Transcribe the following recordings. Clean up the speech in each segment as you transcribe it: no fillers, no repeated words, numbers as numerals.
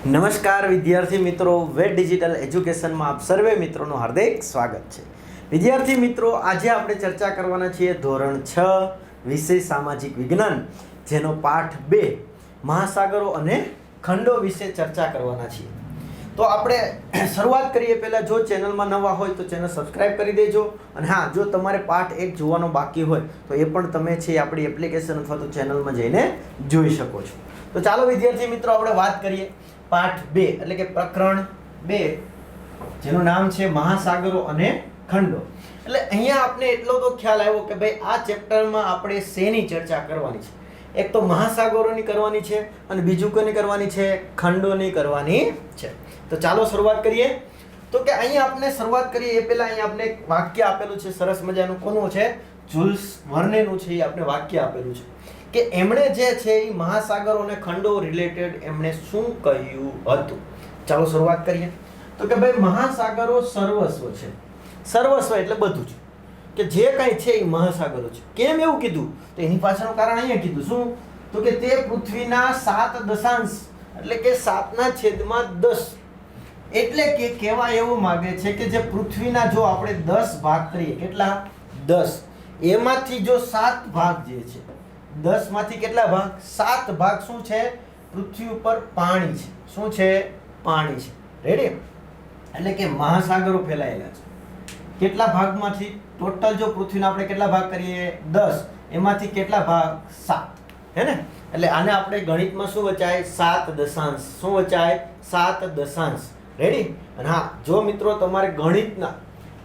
નમસ્કાર વિદ્યાર્થી મિત્રો, વેટ ડિજિટલ એજ્યુકેશનમાં આપ સર્વે મિત્રોનું હાર્દિક સ્વાગત છે. વિદ્યાર્થી મિત્રો, આજે આપણે ચર્ચા કરવાના છીએ ધોરણ 6 વિષય સામાજિક વિજ્ઞાન, જેનો પાઠ 2 મહાસાગરો અને ખંડો વિશે ચર્ચા કરવાના છીએ. તો આપણે શરૂઆત કરીએ પહેલાં જો ચેનલમાં નવા હોય તો ચેનલ સબસ્ક્રાઇબ કરી દેજો. અને હા, જો તમારે પાઠ 1 જોવાનો બાકી હોય તો એ પણ તમે છે આપણી એપ્લિકેશન અથવા તો ચેનલમાં જઈને જોઈ શકો છો. તો ચાલો વિદ્યાર્થી મિત્રો, આપણે વાત કરીએ પાઠ 2 એટલે કે પ્રકરણ 2, જેનું નામ છે મહાસાગરો અને ખંડો. એટલે અહીંયા આપણે એટલો તો ખ્યાલ આવ્યો કે ભાઈ આ ચેપ્ટરમાં આપણે શેની ચર્ચા કરવાની છે. એક તો મહાસાગરોની કરવાની છે અને બીજું કોની કરવાની છે? ખંડોની કરવાની છે. તો ચાલો શરૂઆત કરીએ. તો કે અહીંયા આપણે શરૂઆત કરીએ એ પહેલા અહીંયા આપણે એક વાક્ય આપેલું છે સરસ મજાનું. કોનું છે? જુલ્સ વર્નેનું છે. એ આપણે વાક્ય આપેલું છે કે એમણે જે છે એ મહાસાગરો અને ખંડો રિલેટેડ એમણે શું કહ્યું હતું. ચાલો શરૂઆત કરીએ. તો કે ભાઈ મહાસાગરો સર્વસ્વ છે. સર્વસ્વ એટલે બધું જ, કે જે કાંઈ છે એ મહાસાગરો છે. કેમ એવું કીધું? તો એની પાછળનું કારણ અહીંયા કીધું. શું? તો કે તે પૃથ્વીના 7 દશાંશ એટલે કે 7/10 એટલે કે કહેવા એવું માગે છે કે જે પૃથ્વીના જો આપણે 10 ભાગ કરીએ, કેટલા? 10, એમાંથી જો 7 ભાગ જે છે, 10 માંથી કેટલા ભાગ? 7 ભાગ શું છે? પૃથ્વી ઉપર પાણી છે. શું છે? પાણી છે. રેડી? એટલે કે મહાસાગરો ફેલાયેલા છે. કેટલા ભાગમાંથી? ટોટલ જો પૃથ્વીના આપણે કેટલા ભાગ કરીએ? 10, એમાંથી કેટલા ભાગ? 7. હે ને? એટલે આને આપણે ગણિતમાં શું વચાય? 7 દશાંશ. શું વચાય? 7 દશાંશ. રેડી? અને હા, જો મિત્રો તમારે ગણિતના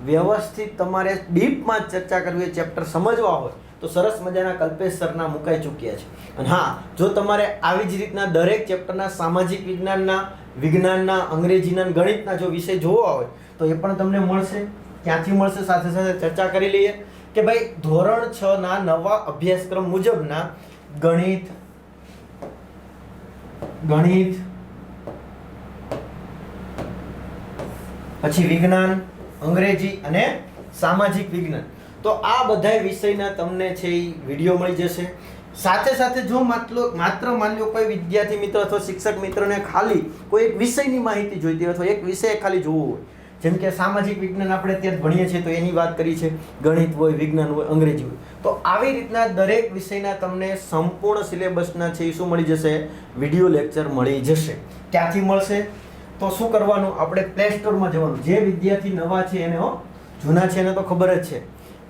વ્યવસ્થિત તમારે ડીપમાં ચર્ચા કરવી હોય, ચેપ્ટર સમજવા હોય તો સરસ મજાના કલ્પેશ સરના મુકાઈ ચૂક્યા છે. અને હા, જો તમારે આવી જ રીતના દરેક ચેપ્ટરના સામાજિક વિજ્ઞાનના, અંગ્રેજીના, ગણિતના જો વિષય જોવા હોય તો એ પણ તમને મળશે. ક્યાંથી મળશે? સાથે સાથે ચર્ચા કરી લઈએ કે ભાઈ ધોરણ 6 ના નવા અભ્યાસક્રમ મુજબના ગણિત, પછી વિજ્ઞાન, અંગ્રેજી અને સામાજિક વિજ્ઞાન, તો આ બધા વિષયના તમને છે એ વિડીયો મળી જશે. સાથે સાથે જો માત્ર માની લો કોઈ વિદ્યાર્થી મિત્ર અથવા શિક્ષક મિત્રને ખાલી કોઈ એક વિષયની માહિતી જોઈતી હોય અથવા એક વિષય ખાલી જોવો હોય, જેમ કે સામાજિક વિજ્ઞાન આપણે અત્યારે ભણીએ છીએ તો એની વાત કરી છે, ગણિત હોય, વિજ્ઞાન હોય, અંગ્રેજી હોય, તો આવી રીતના દરેક વિષયના તમને સંપૂર્ણ સિલેબસના છે એ શું મળી જશે? વિડીયો લેક્ચર મળી જશે. ક્યાંથી મળશે? તો શું કરવાનું? આપણે પ્લે સ્ટોરમાં જવાનું. જે વિદ્યાર્થી નવા છે એને, જૂના છે એને તો ખબર જ છે,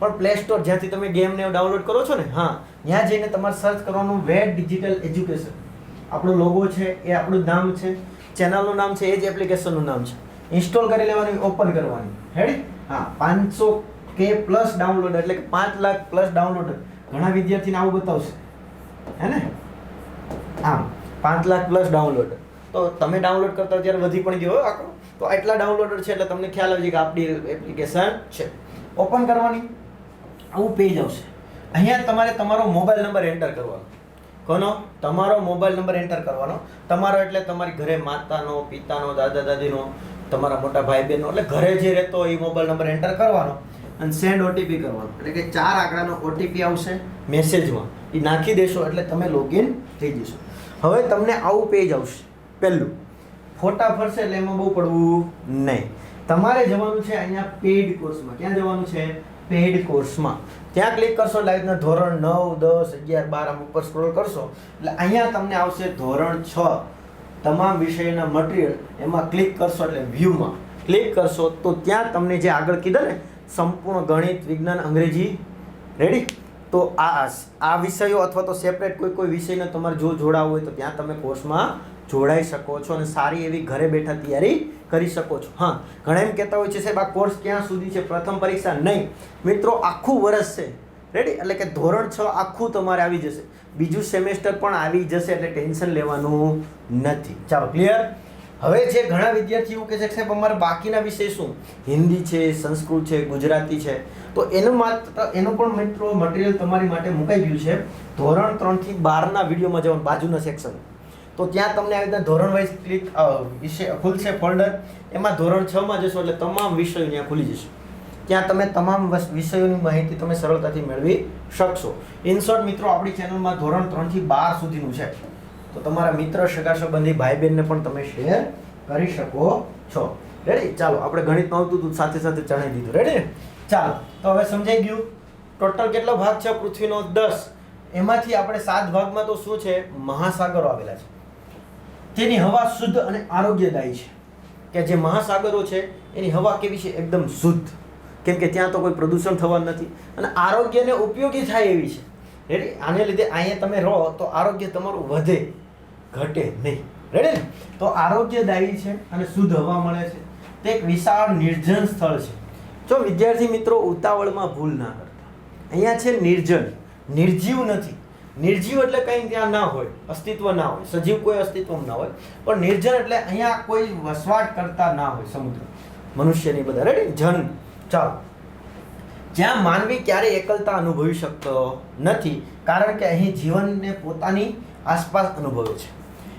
પણ પ્લે સ્ટોર જ્યાંથી તમે ગેમને ડાઉનલોડ કરો છો ને, હા, ત્યાં જઈને તમારે સર્ચ કરવાનું વેટ ડિજિટલ એજ્યુકેશન. આપણો લોગો છે એ આપણું નામ છે, ચેનલનું નામ છે, એ જ એપ્લિકેશનનું નામ છે. ઇન્સ્ટોલ કરી લેવાની, ઓપન કરવાની. રેડી? હા, 500K પ્લસ ડાઉનલોડ એટલે કે 5 લાખ પ્લસ ડાઉનલોડ. ઘણા વિદ્યાર્થીને આવું બતાવશે, હે ને? આમ 5 લાખ પ્લસ ડાઉનલોડ. તો તમે ડાઉનલોડ કરતા ત્યારે વધી પણ ગયો આંકડો. તો આટલા ડાઉનલોડર છે એટલે તમને ખ્યાલ આવી જાય કે આપણી એપ્લિકેશન છે. ઓપન કરવાની, આવું પેજ આવશે. અહીંયા તમારે તમારો મોબાઈલ નંબર એન્ટર કરવાનો. કોનો? તમારો મોબાઈલ નંબર એન્ટર કરવાનો. તમારો એટલે તમારી ઘરે માતાનો, પિતાનો, દાદા દાદીનો, તમારા મોટા ભાઈ બહેનનો, એટલે ઘરે જે રહેતો હોય એ મોબાઈલ નંબર એન્ટર કરવાનો અને સેન્ડ ઓટીપી કરવાનો. એટલે કે 4 આંકડાનો ઓટીપી આવશે મેસેજમાં, એ નાખી દેશો એટલે તમે લોગિન થઈ જશો. હવે તમને આવું પેજ આવશે. પહેલું ફોટા ફરશે એટલે એમાં બહુ પડવું નહીં. તમારે જવાનું છે અહીંયા પેઇડ કોર્સમાં. ક્યાં જવાનું છે? પેઇડ કોર્સમાં. ત્યાં ક્લિક કરશો એટલે આવી રીતના ધોરણ 9, 10, 11, 12 આમ ઉપર સ્ક્રોલ કરશો એટલે અહીંયા તમને આવશે ધોરણ 6 તમામ વિષયના મટીરિયલ. એમાં ક્લિક કરશો એટલે વ્યૂમાં ક્લિક કરશો તો ત્યાં તમને જે આગળ કીધા ને સંપૂર્ણ ગણિત, વિજ્ઞાન, અંગ્રેજી, રેડી? તો આ વિષયો અથવા તો સેપરેટ કોઈ વિષયને તમારે જો જોડાવવું હોય તો ત્યાં તમે કોર્સમાં જોડાઈ શકો છો અને સારી એવી ઘરે બેઠા તૈયારી કરી શકો છો. હા, ઘણા એમ કહેતા હોય છે સાહેબ આ કોર્સ ક્યાં સુધી છે? પ્રથમ પરીક્ષા નહીં મિત્રો, આખું વર્ષ છે. રેડી? એટલે કે ધોરણ 6 આખું તમારે આવી જશે. બીજું સેમેસ્ટર પણ આવી જશે એટલે ટેન્શન લેવાનું નથી. ચાલો, ક્લિયર? હવે જે ઘણા વિદ્યાર્થીઓ એવું કહે છે સાહેબ અમારે બાકીના વિષય શું? હિન્દી છે, સંસ્કૃત છે, ગુજરાતી છે, તો એનું પણ મિત્રો મટીરિયલ તમારી માટે મુકાઈ ગયું છે. ધોરણ 3 થી 12ના વિડીયોમાં જવાનું, બાજુના સેક્શન. તો ત્યાં તમને આવી રીતના ધોરણ વાઇઝ ક્લિક વિષય ખુલશે ફોલ્ડર. એમાં ધોરણ 6માં જશો એટલે તમામ વિષયો ત્યાં ખુલી જશે. ત્યાં તમે તમામ વિષયોની માહિતી તમે સરળતાથી મેળવી શકશો. ઇન શોર્ટ મિત્રો, આપણી ચેનલમાં ધોરણ 3 થી 12 સુધીનું છે. તો તમારા મિત્ર, સગા સંબંધી, ભાઈ બહેનને પણ તમે શેર કરી શકો છો. રેડી? ચાલો, આપણે ગણિતમાં આવતું હતું સાથે સાથે જણાવી દીધું. રેડી? ચાલો, તો હવે સમજાઈ ગયું. ટોટલ કેટલો ભાગ છે પૃથ્વીનો? 10. એમાંથી આપણે 7 ભાગમાં તો શું છે? મહાસાગરો આવેલા છે. તેની હવા શુદ્ધ અને આરોગ્યદાયી છે. કે જે મહાસાગરો છે એની હવા કેવી છે? એકદમ શુદ્ધ. કેમ કે ત્યાં તો કોઈ પ્રદૂષણ થવાનું નથી અને આરોગ્યને ઉપયોગી થાય એવી છે. રેડી? આને લીધે અહીંયા તમે રહો તો આરોગ્ય તમારું વધે, ઘટે નહીં. રેડી ને? તો આરોગ્યદાયી છે અને શુદ્ધ હવા મળે છે. તે એક વિશાળ નિર્જન સ્થળ છે. જો વિદ્યાર્થી મિત્રો ઉતાવળમાં ભૂલ ના કરતા. અહીંયા છે નિર્જન, નિર્જીવ નથી. નિર્જીવ એટલે કંઈ ત્યાં ના હોય, અસ્તિત્વ ના હોય, સજીવ કોઈ અસ્તિત્વમાં ના હોય. પણ નિર્જન એટલે અહીંયા કોઈ વસવાટ કરતા ના હોય. સમુદ્ર, મનુષ્યની બધા. રેડી? જન. ચાલો, જ્યાં માનવી ક્યારેય એકલતા અનુભવી શકતો નથી, કારણ કે અહીં જીવનને પોતાની આસપાસ અનુભવે છે.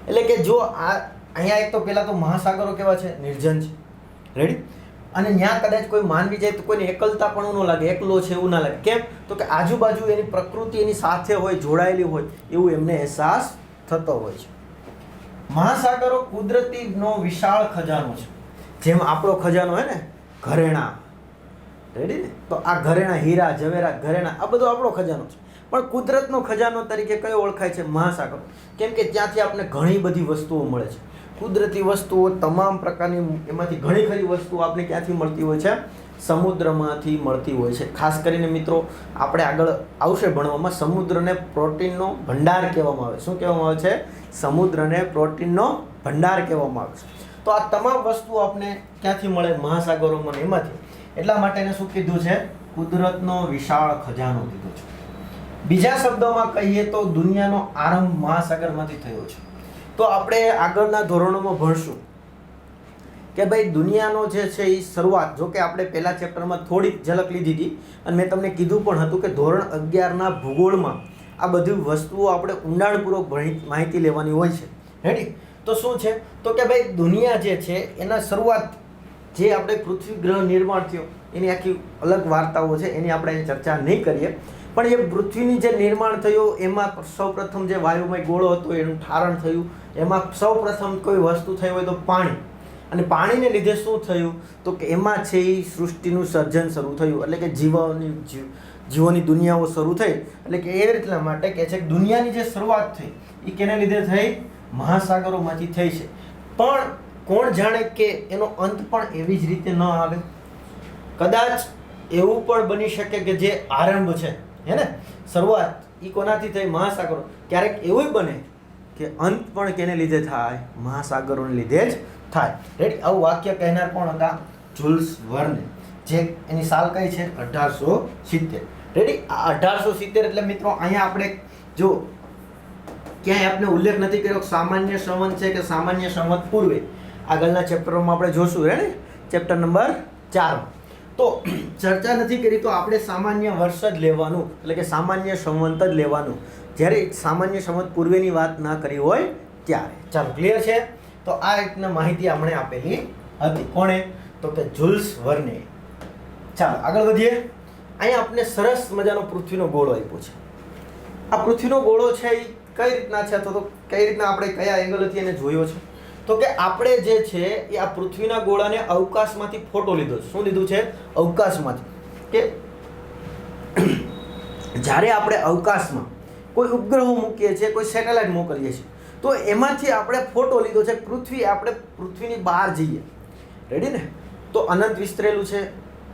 એટલે કે જો અહીંયા એક તો પહેલા તો મહાસાગરો કેવા છે? નિર્જન છે. રેડી? અને ત્યાં કદાચ કોઈ માનવી જાય તો કોઈને એકલતા પણ ન લાગે, એકલો છે એવું ના લાગે. કેમ? તો કે આજુબાજુ એની પ્રકૃતિ એની સાથે હોય, જોડાયેલી હોય એવું એમને અહેસાસ થતો હોય છે. મહાસાગરો કુદરતીનો વિશાળ ખજાનો છે. જેમ આપણો ખજાનો હોય ને, ઘરેણા. રેડી ને? તો આ ઘરેણા, હીરા જવેરાત, ઘરેણા, આ બધો આપણો ખજાનો છે. પણ કુદરતનો ખજાનો તરીકે કયો ઓળખાય છે? મહાસાગર. કેમ કે ત્યાંથી આપણે ઘણી બધી વસ્તુઓ મળે છે. કુદરતી વસ્તુઓ, તમામ પ્રકારની, એમાંથી ઘણી ખરી વસ્તુઓ આપણે ક્યાંથી મળતી હોય છે? સમુદ્રમાંથી મળતી હોય છે. ખાસ કરીને મિત્રો આપણે આગળ આવશે ભણવામાં, સમુદ્રને પ્રોટીનનો ભંડાર કહેવામાં આવે. શું કહેવામાં આવે છે? સમુદ્રને પ્રોટીનનો ભંડાર કહેવામાં આવે છે. તો આ તમામ વસ્તુઓ આપણે ક્યાંથી મળે? મહાસાગરોમાં. એમાંથી એટલા માટે એને શું કીધું છે? કુદરતનો વિશાળ ખજાનો કીધો છે. બીજા શબ્દોમાં કહીએ તો દુનિયાનો આરંભ મહાસાગરમાંથી થયો છે. તો આપણે આગળના ધોરણોમાં ભણશું કે ભાઈ દુનિયાનો જે છે એ શરૂઆત, જો કે આપણે પહેલા ચેપ્ટરમાં થોડીક ઝલક લીધી હતી અને મેં તમને કીધું પણ હતું કે ધોરણ 11ના ભૂગોળમાં આ બધી વસ્તુઓ આપણે ઊંડાણપૂર્વક માહિતી લેવાની હોય છે. રેડી? તો શું છે? તો કે ભાઈ દુનિયા જે છે એના શરૂઆત, જે આપણે પૃથ્વી ગ્રહ નિર્માણ થયો એની આખી અલગ વાર્તાઓ છે, એની આપણે ચર્ચા નહીં કરીએ. પણ એ પૃથ્વીની જે નિર્માણ થયું એમાં સૌપ્રથમ જે વાયુમય ગોળો હતો એનું ઠારણ થયું. એમાં સૌપ્રથમ કોઈ વસ્તુ થઈ હોય તો પાણી. અને પાણીને લીધે શું થયું? તો કે એમાં છે એ સૃષ્ટિનું સર્જન શરૂ થયું. એટલે કે જીવોની દુનિયાઓ શરૂ થઈ. એટલે કે એ રીતના માટે કહે છે કે દુનિયાની જે શરૂઆત થઈ એ કેને લીધે થઈ? મહાસાગરોમાંથી થઈ છે. પણ કોણ જાણે કે એનો અંત પણ એવી જ રીતે ન આવે. કદાચ એવું પણ બની શકે કે જે આરંભ છે, હે ને, શરૂઆત, એ કોનાથી થઈ? મહાસાગરો. ક્યારેક એવું બને કે અંત પણ કેને લીધે થાય? મહાસાગરોને લીધે જ થાય. રેડી? આવું વાક્ય કહેનાર કોણ હતા? જુલ્સ વર્ને. જે એની સાલ કઈ છે? 1870. રેડી? આ 1870 એટલે મિત્રો અહીંયા આપણે જો ક્યાંય આપણે ઉલ્લેખ નથી કર્યો સામાન્ય સંવત છે કે સામાન્ય સંવત પૂર્વે. આગળના ચેપ્ટરોમાં આપણે જોશું. રેડી? Chapter number 4. તો ચર્ચા નથી કરી તો આપણે સામાન્ય વર્ષ જ લેવાનું, એટલે કે સામાન્ય સંવત જ લેવાનું, જ્યારે સામાન્ય સંવત પૂર્વેની વાત ના કરી હોય ત્યારે. ચાલો, ક્લિયર છે? તો આ રીતના માહિતી આપણે આપેલી હતી. કોણે? તો કે જુલ્સ વર્ને. ચાલો આગળ વધીએ. અહીંયા આપણે સરસ મજાનો પૃથ્વીનો ગોળો આપ્યો છે. આ પૃથ્વીનો ગોળો છે એ કઈ રીતના છે, તો કઈ રીતના આપણે કયા એંગલથી એને જોયો છે? તો કે આપણે જે છે એ આ પૃથ્વીના ગોળાને અવકાશમાંથી ફોટો લીધો છે. શું લીધું છે? અવકાશમાંથી. કે જ્યારે આપણે અવકાશમાં કોઈ ઉપગ્રહો મૂકીએ છીએ, કોઈ સેટેલાઇટ મોકલીએ છીએ, તો એમાંથી આપણે ફોટો લીધો છે. આપણે પૃથ્વીની બહાર જઈએ. રેડી ને? તો અનંત વિસ્તરેલું છે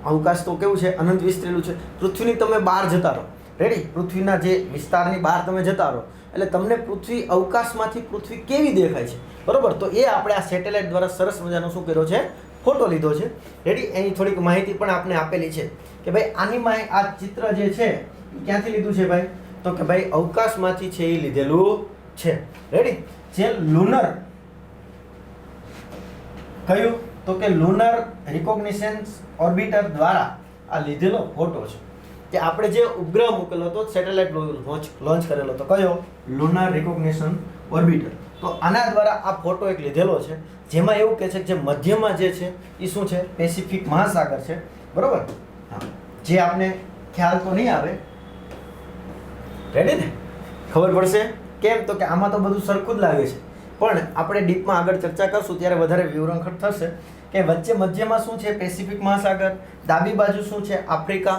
અવકાશ. તો કેવું છે? અનંત વિસ્તરેલું છે. પૃથ્વીની તમે બહાર જતા રહો. રેડી? પૃથ્વીના જે વિસ્તારની બહાર તમે જતા રહો એટલે તમને પૃથ્વી, અવકાશમાંથી પૃથ્વી કેવી દેખાય છે, બરોબર? તો એ આપણે આ સેટેલાઇટ દ્વારા સરસ મજાનો શું કર્યો છે? ફોટો લીધો છે. રેડી? એની થોડીક માહિતી પણ આપણે આપેલી છે કે ભાઈ આની આ ચિત્ર જે છે એ ક્યાંથી લીધું છે ભાઈ? તો કે ભાઈ અવકાશમાંથી છે એ લીધેલું છે. રેડી? જે લુનર, કયું? તો કે લુનર રિકોગ્નિશન ઓર્બિટર દ્વારા આ લીધેલો ફોટો છે. કે આપણે જે ઉપગ્રહ મૂકેલો હતો, સેટેલાઇટ લોન્ચ કરેલો હતો, કયો? લુનર રિકોગ્નિશન ઓર્બિટર. તો આના દ્વારા આ ફોટો એક લીધેલો છે, જેમાં એવું કહે છે કે જે મધ્યમાં જે છે એ શું છે? પેસિફિક મહાસાગર છે, બરોબર? હા, જે આપને ખ્યાલ તો નહીં આવે. રેડી ને? ખબર પડશે? કેમ તો કે આમાં તો બધું સરખું જ લાગે છે, પણ આપણે ડીપમાં આગળ ચર્ચા કરશું ત્યારે વધારે વિવરણ થશે કે વચ્ચે મધ્યમાં શું છે પેસિફિક મહાસાગર, ડાબી બાજુ શું છે આફ્રિકા,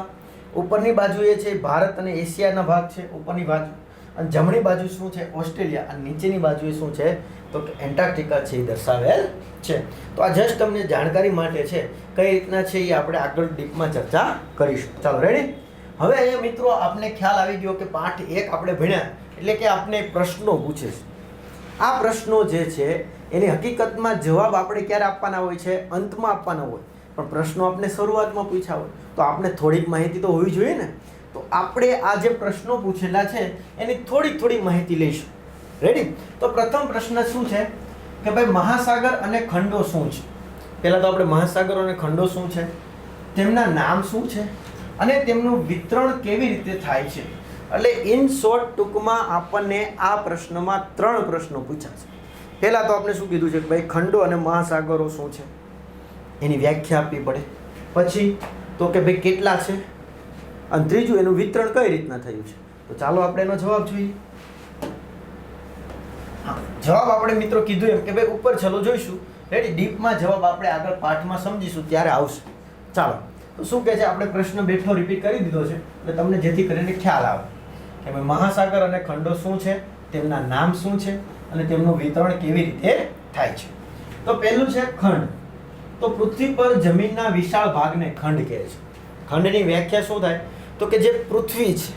ઉપરની બાજુ એ છે ભારત અને એશિયાના ભાગ છે ઉપરની બાજુ, અને જમણી બાજુ શું છે ઓસ્ટ્રેલિયા, અને નીચેની બાજુએ શું છે તો કે એન્ટાર્કટિકા છે એ દર્શાવેલ છે. તો આ જસ્ટ તમને જાણકારી માટે છે, કઈ રીતના છે એ આપણે આગળ ડીપમાં ચર્ચા કરીશું. ચાલો રેડી. હવે અહીંયા મિત્રો આપને ખ્યાલ આવી ગયો કે પાઠ 1 આપણે ભણ્યા એટલે કે આપને પ્રશ્નો પૂછે છે. આ પ્રશ્નો જે છે એની હકીકતમાં જવાબ આપણે ક્યારે આપવાના હોય છે? અંતમાં આપવાના હોય, પણ પ્રશ્નો આપણે શરૂઆતમાં પૂછ્યા હોય તો આપણે થોડીક માહિતી તો હોવી જોઈએ ને. તો આપણે આ જે પ્રશ્નો પૂછેલા છે એની થોડી માહિતી લઈશું. રેડી. તો પ્રથમ પ્રશ્ન શું છે કે ભાઈ મહાસાગર અને ખંડો શું છે? પહેલા તો આપણે મહાસાગરો અને ખંડો શું છે, તેમના નામ શું છે અને તેમનું વિતરણ કેવી રીતે થાય છે. એટલે ઇન શોર્ટ ટૂંકમાં આપણને આ પ્રશ્નમાં 3 પ્રશ્નો પૂછ્યા છે. પહેલા તો આપણે શું કીધું છે કે ભાઈ ખંડો અને મહાસાગરો શું છે એની વ્યાખ્યા આપવી પડે. પછી તો કે ભાઈ કેટલા છે, અને ત્રીજું એનું વિતરણ કઈ રીતના થયું છે. તો ચાલો આપણે એનો જવાબ જોઈએ. જવાબ આપણે મિત્રો કીધું એમ કે ભાઈ ઉપર ચલો જોઈશું. રેડી. ડીપમાં જવાબ આપણે આગળ પાઠમાં સમજીશું ત્યારે આવશે. ચાલો. તો શું કહે છે, આપણે પ્રશ્ન બેઠો રિપીટ કરી દીધો છે એટલે તમને જેથી કરીને ખ્યાલ આવે કે ભાઈ મહાસાગર અને ખંડો શું છે, તેમના નામ શું છે અને તેમનું વિતરણ કેવી રીતે થાય છે. તો પહેલું છે ખંડ. તો પૃથ્વી પર જમીનના વિશાળ ભાગને ખંડ કહે છે. ખંડની વ્યાખ્યા શું થાય તો કે જે પૃથ્વી છે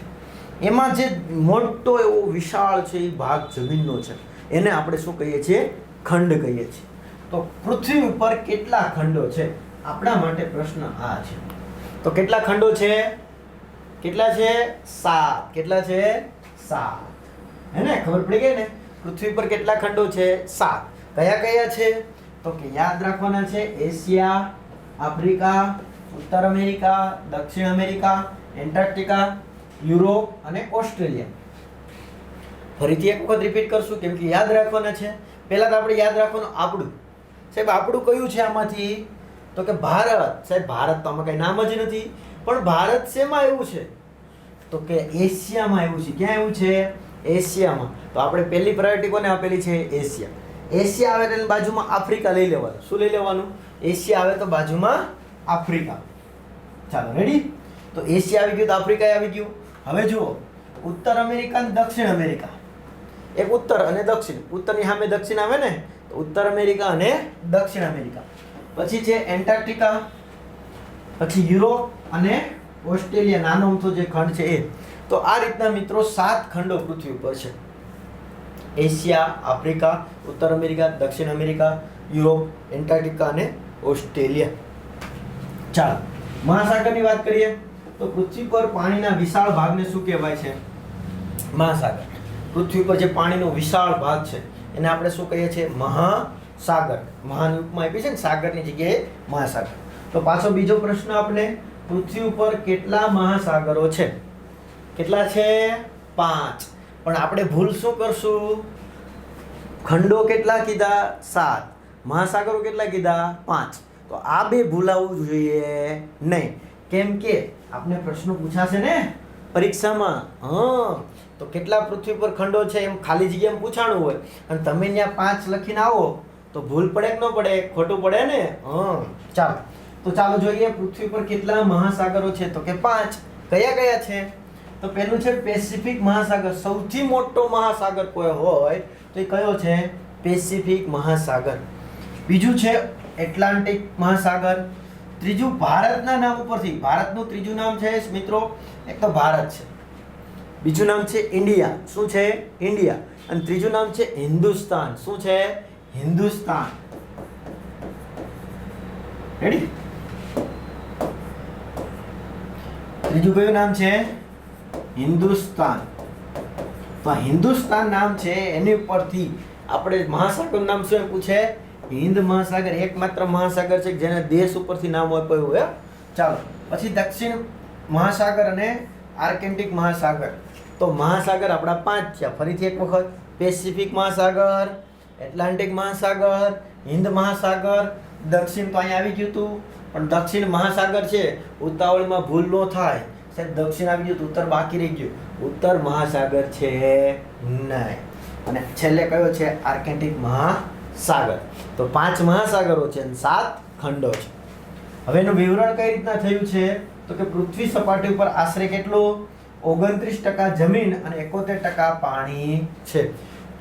એમાં જે મોટો એવો વિશાળ છે એ ભાગ જમીનનો છે એને આપણે શું કહીએ છીએ? ખંડ કહીએ છીએ. તો પૃથ્વી ઉપર કેટલા ખંડો છે? આપણા માટે પ્રશ્ન આ છે. તો કેટલા ખંડો છે? કેટલા છે? 7. કેટલા છે? 7. હે ને? ખબર પડી ગઈ ને? પૃથ્વી પર કેટલા ખંડો છે? 7. કયા કયા છે? તો કે યાદ રાખવાના છે એશિયા, આફ્રિકા, ઉત્તર અમેરિકા, દક્ષિણ અમેરિકા, એન્ટાર્કટિકા, યુરોપ અને ઓસ્ટ્રેલિયા. ફરીથી એક વખત રિપીટ કરશું કેમ કે યાદ રાખવાના છે. પહેલા તો આપણે યાદ રાખવાનું આપણું. સાહેબ આપણું કયું છે આમાંથી? તો કે ભારત. સાહેબ ભારત તો આમાં કઈ નામ જ નથી, પણ ભારત શેમાં આવ્યું છે? તો કે એશિયામાં આવ્યું છે. ક્યાં આવ્યું છે? એશિયામાં. તો આપણે પહેલી પ્રાયોરિટી કોને આપેલી છે? એશિયા. એશિયા આવે એટલે બાજુમાં આફ્રિકા લઈ લેવાનું. શું લઈ લેવાનું? એશિયા આવે તો બાજુમાં આફ્રિકા. ચાલો રેડી. તો એશિયા આવી ગયું તો આફ્રિકા આવી ગયું. હવે જુઓ ઉત્તર અમેરિકા અને દક્ષિણ અમેરિકા. એક ઉત્તર અને દક્ષિણ. ઉત્તરની સામે દક્ષિણ આવે ને, તો ઉત્તર અમેરિકા અને દક્ષિણ અમેરિકા. પછી છે એન્ટાર્કટિકા, પછી યુરોપ અને ઓસ્ટ્રેલિયા, નાનો અમથો જે ખંડ છે એ. તો આ રીતના મિત્રો 7 ખંડો પૃથ્વી ઉપર છે. એશિયા, આફ્રિકા, ઉત્તર અમેરિકા, દક્ષિણ અમેરિકા, યુરોપ, એન્ટાર્કટિકા અને ઓસ્ટ્રેલિયા. ચાલો મહાસાગરની વાત કરીએ તો પૃથ્વી પર પાણીના વિશાળ ભાગને શું કહેવાય છે? મહાસાગર. પૃથ્વી પર જે પાણીનો વિશાળ ભાગ છે એને આપણે શું કહીએ છીએ? મહાસાગર. મહાન રૂપમાં આપી છે ને, સાગરની જગ્યાએ મહાસાગર. તો પાછો બીજો પ્રશ્ન આપણે, પૃથ્વી ઉપર કેટલા મહાસાગરો છે? કેટલા છે? 5. પણ આપણે ભૂલ શું કરશું? ખંડો કેટલા કીધા? 7. મહાસાગરો કેટલા કીધા? 5. તો આ બે ભૂલાવવું જોઈએ નહીં. કેમ કે આપણે પ્રશ્નો પૂછાશે ને પરીક્ષામાં. તો કેટલા પૃથ્વી પર ખંડો છે એમ ખાલી જગ્યામાં પૂછાણું હોય અને તમે ત્યાં 5 લખીને આવો તો ભૂલ પડે કે ન પડે? ખોટું પડે ને. ચાલો તો ચાલો જોઈએ પૃથ્વી પર કેટલા મહાસાગરો છે. તો કે 5. કયા કયા છે? તો પહેલું છે પેસિફિક મહાસાગર. સૌથી મોટો મહાસાગર કોઈ હોય તો એ કયો છે? પેસિફિક મહાસાગર. બીજું છે એટલાન્ટિક મહાસાગર. ત્રીજું ભારતના નામ ઉપરથી, ભારતનું ત્રીજું નામ છે મિત્રો, એક તો ભારત છે, બીજું નામ છે ઇન્ડિયા. શું છે? ઇન્ડિયા. અને ત્રીજું નામ છે હિન્દુસ્તાન. શું છે? હિન્દુસ્તાન. રેડી. ત્રીજું કયું નામ છે? હિન્દુસ્તાન. તો હિન્દુસ્તાન નામ છે એની ઉપરથી આપણે મહાસાગરનું નામ શું પૂછે? હિન્દ મહાસાગર. એકમાત્ર મહાસાગર છે જેને દેશ ઉપરથી નામ આપ્યું હોય. ચાલો પછી દક્ષિણ મહાસાગર અને આર્કટિક મહાસાગર. તો મહાસાગર આપણા 5 છે. ફરીથી એક વખત, પેસિફિક મહાસાગર, એટલાન્ટિક મહાસાગર, હિન્દ મહાસાગર, દક્ષિણ તો અહીંયા આવી ગયું હતું, પણ દક્ષિણ મહાસાગર છે, ઉતાવળમાં ભૂલ ન થાય સાહેબ, દક્ષિણ આવી ગયું તો ઉત્તર બાકી રહી ગયું. ઉત્તર મહાસાગર છે નહીં. અને છેલ્લે કયો છે આર્કટિક મહાસાગર. તો 5 મહાસાગરો છે અને 7 ખંડો છે. હવે એનું વિવરણ કઈ રીતના થયું છે તો કે પૃથ્વી સપાટી ઉપર આશરે કેટલું 29% જમીન અને 71% પાણી છે.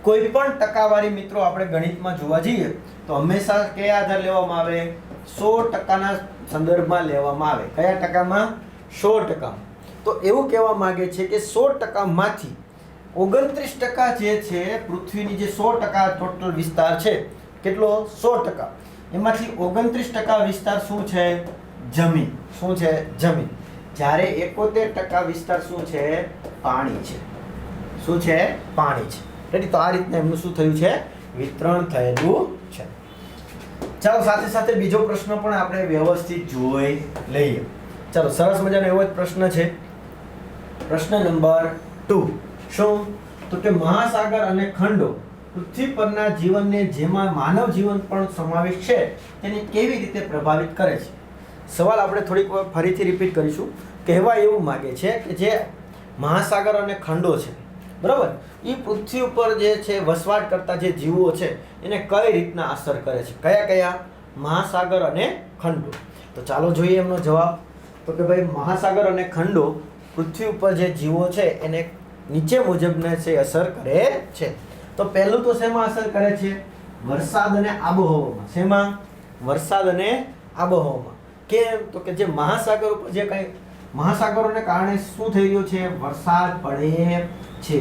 કોઈ પણ ટકાવારી મિત્રો આપણે ગણિતમાં જોવા જઈએ તો હંમેશા કયા આધાર લેવામાં આવે? 100%ના સંદર્ભમાં લેવામાં આવે. કયા ટકામાં? 100%. તો એવું કહેવા માંગે છે કે 100% માંથી 29% જે છે પૃથ્વીની જે 100% ટોટલ વિસ્તાર છે કેટલો? 100%. એમાંથી 29% વિસ્તાર શું છે? જમીન. શું છે? જમીન. જ્યારે 71% વિસ્તાર શું છે? પાણી છે. શું છે? પાણી છે. રેડી? તો આ રીતના એમનું શું થયું છે? વિતરણ થયેલું છે. ચાલો સાથે સાથે બીજો પ્રશ્ન પણ આપણે વ્યવસ્થિત જોઈ લઈએ. ચાલો સરસ મજાનો એવો જ પ્રશ્ન છે. પ્રશ્ન નંબર 2. શું? તો કે મહાસાગર અને ખંડો પૃથ્વી પરના જીવનને, જેમાં માનવ જીવન પણ સમાવેશ છે, તેને કેવી રીતે પ્રભાવિત કરે છે? સવાલ આપણે થોડીક વાર ફરીથી રિપીટ કરીશું. કહેવા એવું માગે છે કે જે મહાસાગર અને ખંડો છે, બરાબર, એ પૃથ્વી ઉપર જે છે વસવાટ કરતા જે જીવો છે એને કઈ રીતના અસર કરે છે? કયા કયા? મહાસાગર અને ખંડો. તો ચાલો જોઈએ એમનો જવાબ. તો કે ભાઈ મહાસાગર અને ખંડો પૃથ્વી ઉપર જે જીવો છે એને નીચે મુજબને છે અસર કરે છે. તો પહેલું તો શેમાં અસર કરે છે? વરસાદ અને આબોહવામાં. શેમાં? વરસાદ અને આબોહવામાં. કેમ? તો કે જે મહાસાગર ઉપર જે કંઈ મહાસાગરોને કારણે શું થઈ રહ્યું છે? વરસાદ પડે છે.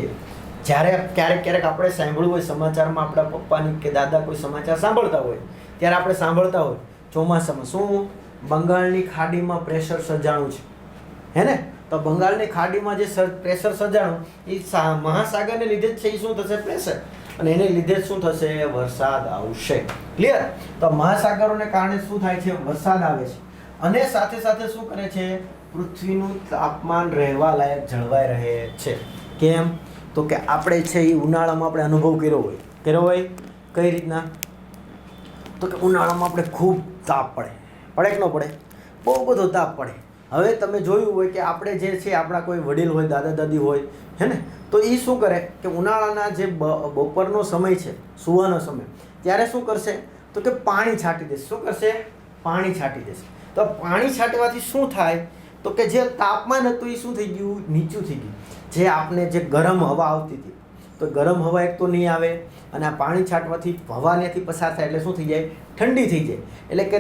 જ્યારે ક્યારેક આપણે સાંભળ્યું હોય સમાચારમાં, આપણા પપ્પાની કે દાદા કોઈ સમાચાર સાંભળતા હોય ત્યારે આપણે સાંભળતા હોય ચોમાસામાં શું? બંગાળની ખાડીમાં પ્રેશર સર્જાણું છે, હે ને? તો બંગાળની ખાડીમાં જે પ્રેશર સર્જાણું એ મહાસાગરને લીધે જ છે. એ શું થશે? પ્રેશર. અને એને લીધે જ શું થશે? વરસાદ આવશે. ક્લિયર? તો મહાસાગરોને કારણે શું થાય છે? વરસાદ આવે છે. અને સાથે સાથે શું કરે છે? પૃથ્વીનું તાપમાન રહેવા લાયક જળવાઈ રહે છે. કેમ? તો કે આપણે છે એ ઉનાળામાં આપણે અનુભવ કર્યો હોય. કઈ રીતના? તો કે ઉનાળામાં આપણે ખૂબ તાપ પડે કે ન પડે? બહુ બધો તાપ પડે. હવે તમે જોયું હોય કે આપણે જે છે આપણા કોઈ વડીલ હોય, દાદા દાદી હોય, હે ને, તો એ શું કરે કે ઉનાળાના જે બપોરનો સમય છે, સુવાનો સમય, ત્યારે શું કરશે? તો કે પાણી છાંટી દેશે. શું કરશે? પાણી છાંટી દેશે. તો પાણી છાંટવાથી શું થાય? તો કે જે તાપમાન હતું એ શું થઈ ગયું? નીચું થઈ ગયું. જે આપણે જે ગરમ હવા આવતી હતી, તો ગરમ હવા એક તો નહીં આવે, અને આ પાણી છાંટવાથી હવા ત્યાંથી પસાર થાય એટલે શું થઈ જાય? ઠંડી થઈ જાય. એટલે કે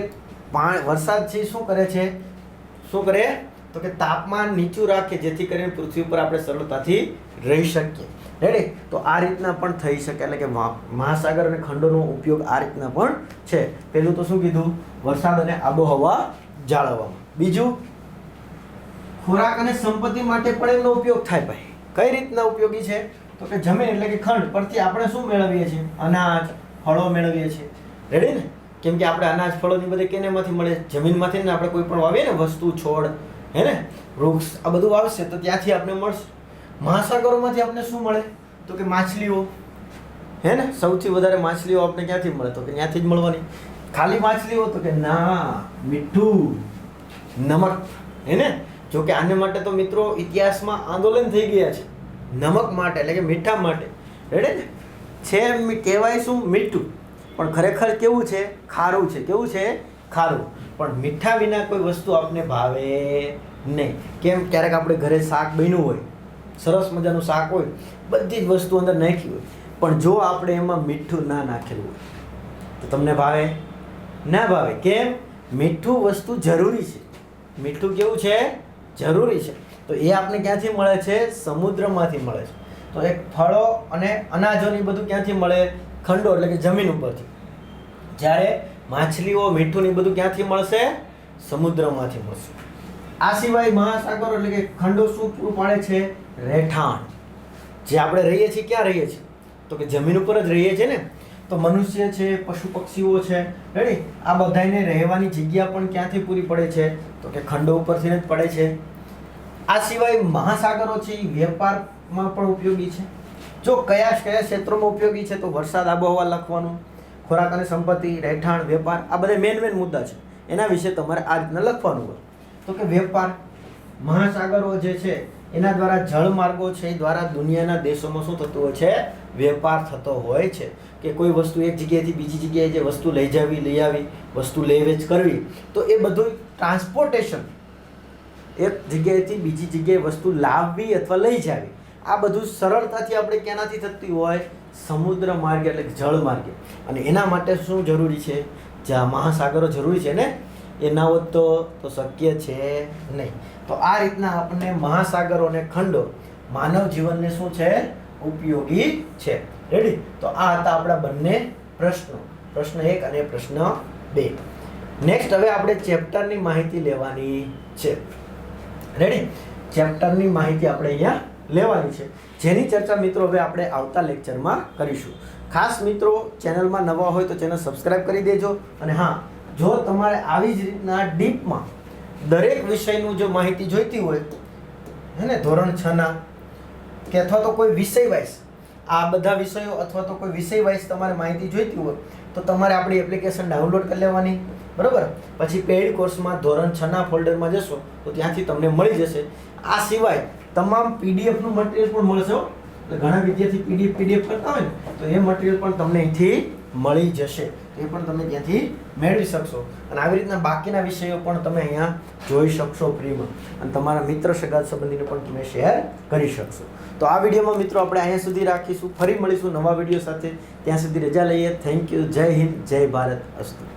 વરસાદ છે શું કરે છે? શું કરે? તો કે તાપમાન નીચું રાખે, જેથી કરીને પૃથ્વી પર આપણે સરળતાથી રહી શકીએ. રેડી? તો આ રીતના પણ થઈ શકે. એટલે કે મહાસાગર અને ખંડોનો ઉપયોગ આ રીતના પણ છે. પહેલું તો શું કીધું? વરસાદ અને આબોહવા જાળવવામાં. બીજું, ખોરાક અને સંપત્તિ માટે પણ એનો ઉપયોગ થાય. ભાઈ કઈ રીતના ઉપયોગી છે? તો કે જમીન એટલે કે ખંડ પરથી આપણે શું મેળવીએ છીએ? અનાજ, ફળો મેળવીએ છીએ. રેડી ને? કેમ કે આપણે અનાજ, ફળોની બધી કેનેમાંથી મળે? જમીનમાંથી ને. આપણે કોઈ પણ વાવીએ ને વસ્તુ, છોડ, હે ને, વૃક્ષ, આ બધું વાવશે તો ત્યાંથી આપણે મળશે. મહાસાગરોમાંથી આપણે શું મળે? તો કે માછલીઓ, હે ને? સૌથી વધારે માછલીઓ આપણે ક્યાંથી મળે? તો કે ત્યાંથી જ મળવાની. ખાલી માછલીઓ? તો કે ના, મીઠું, નમક, હે ને? જો કે આને માટે તો મિત્રો ઇતિહાસમાં આંદોલન થઈ ગયા છે. નમક માટે એટલે કે મીઠા માટે. રેડી ને? છે કહેવાય શું? મીઠું. પણ ખરેખર કેવું છે? ખારું છે. કેવું છે? ખારું. પણ મીઠા વિના કોઈ વસ્તુ આપને ભાવે નહીં. કેમ? ક્યારેક આપણે ઘરે શાક બન્યું હોય, સરસ મજાનું શાક હોય, બધી જ વસ્તુ અંદર નાખી હોય, પણ જો આપણે એમાં મીઠું ના નાખેલું હોય તો તમને ભાવે? ના ભાવે. કેમ? મીઠું વસ્તુ જરૂરી છે. મીઠું કેવું છે? જરૂરી છે. તો એ આપણે ક્યાંથી મળે છે? સમુદ્રમાંથી મળે છે. તો એક ફળો અને અનાજોની બધું ક્યાંથી મળે? ખંડો એટલે કે જમીન ઉપરથી. જ્યારે માછલીઓ, મીઠું ને બધું ક્યાંથી મળશે? સમુદ્રમાંથી મળશે. આ સિવાય મહાસાગરો એટલે કે ખંડો શું પૂરું પાડે છે? રહેઠાણ. જે આપણે રહીએ છીએ, ક્યાં રહીએ છીએ? તો કે જમીન ઉપર જ રહીએ છીએ ને. તો મનુષ્ય છે, પશુ પક્ષીઓ છે, રેડી, આ બધાને રહેવાની જગ્યા પણ ક્યાંથી પૂરી પડે છે? તો કે ખંડો ઉપરથી જ પડે છે. આ સિવાય મહાસાગરો છે એ વેપારમાં પણ ઉપયોગી છે. જો કયા ક્ષેત્રોમાં ઉપયોગી છે? તો વરસાદ, આબોહવા લખવાનું, ખોરાક અને સંપત્તિ, રહેઠાણ, વેપાર, આ બધા મેન મુદ્દા છે. એના વિશે તમારે આ રીતના લખવાનું હોય. તો કે વેપાર, મહાસાગરો જે છે એના દ્વારા જળમાર્ગો છે એ દ્વારા દુનિયાના દેશોમાં શું થતું હોય છે? વેપાર થતો હોય છે કે કોઈ વસ્તુ એક જગ્યાએથી બીજી જગ્યાએ જે વસ્તુ લઈ જવી લઈ આવી વસ્તુ લે વેચ કરવી, તો એ બધું ટ્રાન્સપોર્ટેશન, એક જગ્યાએથી બીજી જગ્યાએ વસ્તુ લાવવી અથવા લઈ જવી, આ બધું સરળતાથી આપણે ક્યાંથી થતું હોય? સમુદ્ર માર્ગે એટલે કે જળ માર્ગે. અને એના માટે શું જરૂરી છે? જ્યાં મહાસાગરો જરૂરી છે ને, એ ના હોત તો શક્ય છે નહીં. તો આ રીતના આપણને મહાસાગરો અને ખંડો માનવ જીવનને શું છે? ઉપયોગી છે. રેડી? તો આ હતા આપણા બંને પ્રશ્નો, પ્રશ્ન 1 અને પ્રશ્ન 2. નેક્સ્ટ હવે આપણે ચેપ્ટરની માહિતી લેવાની છે. રેડી? ચેપ્ટરની માહિતી આપણે અહીંયા લેવાની છે, જેની ચર્ચા મિત્રો હવે આપણે આવતા લેક્ચરમાં કરીશું. ખાસ મિત્રો ચેનલમાં નવા હોય તો ચેનલ સબસ્ક્રાઇબ કરી દેજો. અને હા, જો તમારે આવી જ રીતના ડીપમાં દરેક વિષયનું જો માહિતી જોઈતી હોય હે ને, ધોરણ 6 ના કે અથવા તો કોઈ વિષય વાઇઝ, આ બધા વિષયો અથવા તો કોઈ વિષય વાઇઝ તમારે માહિતી જોઈતી હોય તો તમારે આપણી એપ્લિકેશન ડાઉનલોડ કરી લેવાની, બરાબર. પછી પેઇડ કોર્સમાં ધોરણ 6 ના ફોલ્ડરમાં જશો તો ત્યાંથી તમને મળી જશે. આ સિવાય તમામ પીડીએફનું મટીરિયલ પણ મળશે. એટલે ઘણા વિદ્યાર્થી પીડીએફ કરતા હોય ને, તો એ મટીરિયલ પણ તમને અહીંથી મળી જશે. એ પણ તમે ત્યાંથી મેળવી શકશો. અને આવી રીતના બાકીના વિષયો પણ તમે અહીંયા જોઈ શકશો ફ્રીમાં. અને તમારા મિત્ર સગા સંબંધીને પણ તમે શેર કરી શકશો. તો આ વિડીયોમાં મિત્રો આપણે અહીંયા સુધી રાખીશું. ફરી મળીશું નવા વિડીયો સાથે. ત્યાં સુધી રજા લઈએ. Thank you. જય હિન્દ, જય ભારત. અસ્તુ.